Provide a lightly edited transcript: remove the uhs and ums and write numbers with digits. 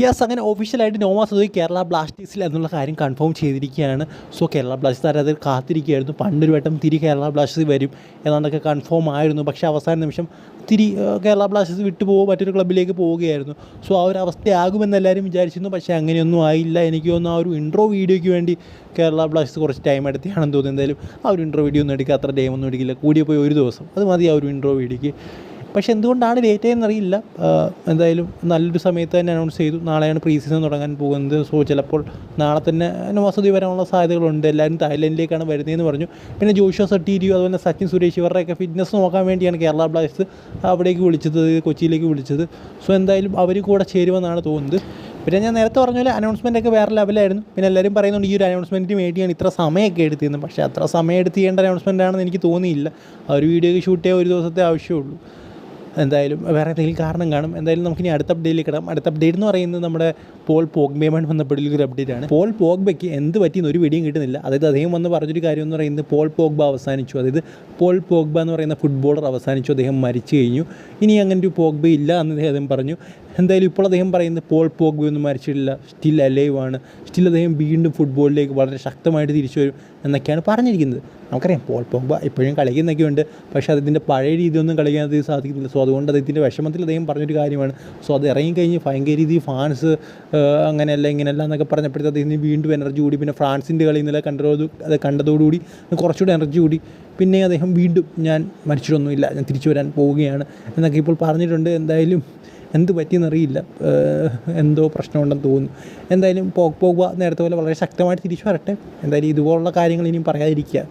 Yes, അങ്ങനെ ഒഫീഷ്യലായിട്ട് നോവാ സദോയി കേരള ബ്ലാസ്റ്റേഴ്സിൽ എന്നുള്ള കാര്യം കൺഫേം ചെയ്തിരിക്കുകയാണ്. സോ കേരള ബ്ലാസ്റ്റേഴ്സ് ആരാധകർ കാത്തിരിക്കുകയായിരുന്നു. പണ്ടൊരു വട്ടം കേരള ബ്ലാസ്റ്റേഴ്സ് വരും എന്നാണ്ടൊക്കെ കൺഫേം ആയിരുന്നു. പക്ഷേ അവസാന നിമിഷം കേരള ബ്ലാസ്റ്റേഴ്സ് വിട്ടുപോകും, മറ്റൊരു ക്ലബ്ബിലേക്ക് പോവുകയായിരുന്നു. സോ ആ ഒരു അവസ്ഥയാകുമെന്ന് എല്ലാവരും വിചാരിച്ചിരുന്നു. പക്ഷേ അങ്ങനെയൊന്നും ആയില്ല. എനിക്ക് തോന്നുന്നു ആ ഒരു ഇൻട്രോ വീഡിയോയ്ക്ക് വേണ്ടി കേരള ബ്ലാസ്റ്റേഴ്സ് കുറച്ച് ടൈം എടുത്തിയാണെന്ന് തോന്നുന്നു. എന്തായാലും ആ ഒരു ഇൻട്രോ വീഡിയോ ഒന്നും എടുക്കുക, അത്ര ടൈമൊന്നും എടുക്കില്ല. കൂടിയ പോയി ഒരു ദിവസം അത് മതി ആ ഒരു ഇൻട്രോ വീഡിയോയ്ക്ക്. പക്ഷേ എന്തുകൊണ്ടാണ് ലേറ്റ് ആയെന്നറിയില്ല. എന്തായാലും നല്ലൊരു സമയത്ത് തന്നെ അനൗൺസ് ചെയ്തു. നാളെയാണ് പ്രീ സീസൺ തുടങ്ങാൻ പോകുന്നത്. സോ ചിലപ്പോൾ നാളെ തന്നെ നോവാ സദോയി വരാനുള്ള സാധ്യതകളുണ്ട്. എല്ലാവരും തായ്ലൻഡിലേക്കാണ് വരുന്നതെന്ന് പറഞ്ഞു. പിന്നെ ജോഷുവ സട്ടീരിയോ അതുപോലെ സച്ചിൻ സുരേഷ് ഇവരുടെയൊക്കെ ഫിറ്റ്നസ് നോക്കാൻ വേണ്ടിയാണ് കേരള ബ്ലാസ്റ്റേഴ്സ് അവിടേക്ക് വിളിച്ചത്, കൊച്ചിയിലേക്ക് വിളിച്ചത്. സോ എന്തായാലും അവർ കൂടെ ചേരുമെന്നാണ് തോന്നുന്നത്. പിന്നെ ഞാൻ നേരത്തെ പറഞ്ഞ പോലെ അനൗൺസ്മെൻറ്റൊക്കെ വേറെ ലെവലായിരുന്നു. പിന്നെ എല്ലാവരും പറയുന്നുണ്ട് ഈ ഒരു അനൗൺസ്മെൻറ്റിന് വേണ്ടിയാണ് ഇത്ര സമയമൊക്കെ എടുത്തിരുന്നത്. പക്ഷേ അത്ര സമയം എടുത്ത് ചെയ്യേണ്ട അനൗൺസ്മെൻ്റ് ആണെന്ന് എനിക്ക് തോന്നിയില്ല. ആ ഒരു വീഡിയോയ്ക്ക് ഷൂട്ട് ചെയ്യാൻ ഒരു ദിവസത്തെ ആവശ്യമുള്ളൂ. എന്തായാലും വേറെ എന്തെങ്കിലും കാരണം കാണും. എന്തായാലും നമുക്കിനി അടുത്ത അപ്ഡേറ്റിലേക്ക് ഇടാം. അടുത്ത അപ്ഡേറ്റ് എന്ന് പറയുന്നത് നമ്മുടെ പോൾ പോഗ്ബയുമായി ബന്ധപ്പെട്ടുള്ളൊരു അപ്ഡേറ്റാണ്. പോൾ പോഗ്ബയ്ക്ക് എന്ത് പറ്റിയെന്ന് ഒരു വീഡിയോയും കിട്ടുന്നില്ല. അതായത് അദ്ദേഹം വന്ന് പറഞ്ഞൊരു കാര്യം എന്ന് പറയുന്നത് പോൾ പോഗ്ബ അവസാനിച്ചു. അതായത് പോൾ പോഗ്ബ എന്ന് പറയുന്ന ഫുട്ബോളർ അവസാനിച്ചു, അദ്ദേഹം മരിച്ചു കഴിഞ്ഞു, ഇനി അങ്ങനെ ഒരു പോഗ്ബ ഇല്ല എന്ന് അദ്ദേഹം പറഞ്ഞു. എന്തായാലും ഇപ്പോൾ അദ്ദേഹം പറയുന്നത് പോൾ പോഗ്ബയൊന്നും മരിച്ചിട്ടില്ല, സ്റ്റിൽ അലൈവ് ആണ്, സ്റ്റിൽ അദ്ദേഹം വീണ്ടും ഫുട്ബോളിലേക്ക് വളരെ ശക്തമായിട്ട് തിരിച്ചു വരും എന്നൊക്കെയാണ് പറഞ്ഞിരിക്കുന്നത്. നമുക്കറിയാം പോൾ പോഗ്ബ ഇപ്പോഴും കളിക്കുന്നൊക്കെ ഉണ്ട്, പക്ഷേ അതിൻ്റെ പഴയ രീതിയൊന്നും കളിക്കാൻ അദ്ദേഹം സാധിക്കുന്നില്ല. സോ അതുകൊണ്ട് അദ്ദേഹത്തിൻ്റെ വിഷമത്തിൽ അദ്ദേഹം പറഞ്ഞൊരു കാര്യമാണ്. സോ അത് ഇറങ്ങിക്കഴിഞ്ഞ് ഭയങ്കര രീതിയിൽ ഫാൻസ് അങ്ങനെയല്ല ഇങ്ങനെയല്ല എന്നൊക്കെ പറഞ്ഞപ്പോഴത്തെ അദ്ദേഹത്തിന് വീണ്ടും എനർജി കൂടി. പിന്നെ ഫ്രാൻസിൻ്റെ കളി ഇന്നലെ കണ്ടതോടുകൂടി കുറച്ചുകൂടി എനർജി കൂടി. പിന്നെ അദ്ദേഹം വീണ്ടും ഞാൻ മരിച്ചിട്ടൊന്നുമില്ല, ഞാൻ തിരിച്ചു വരാൻ പോവുകയാണ് എന്നൊക്കെ ഇപ്പോൾ പറഞ്ഞിട്ടുണ്ട്. എന്തായാലും എന്ത് പറ്റിയെന്നറിയില്ല, എന്തോ പ്രശ്നമുണ്ടെന്ന് തോന്നുന്നു. എന്തായാലും പോഗ്ബ നേരത്തെ പോലെ വളരെ ശക്തമായിട്ട് തിരിച്ചു വരട്ടെ. എന്തായാലും ഇതുപോലുള്ള കാര്യങ്ങൾ ഇനിയും പറയാതിരിക്കുക.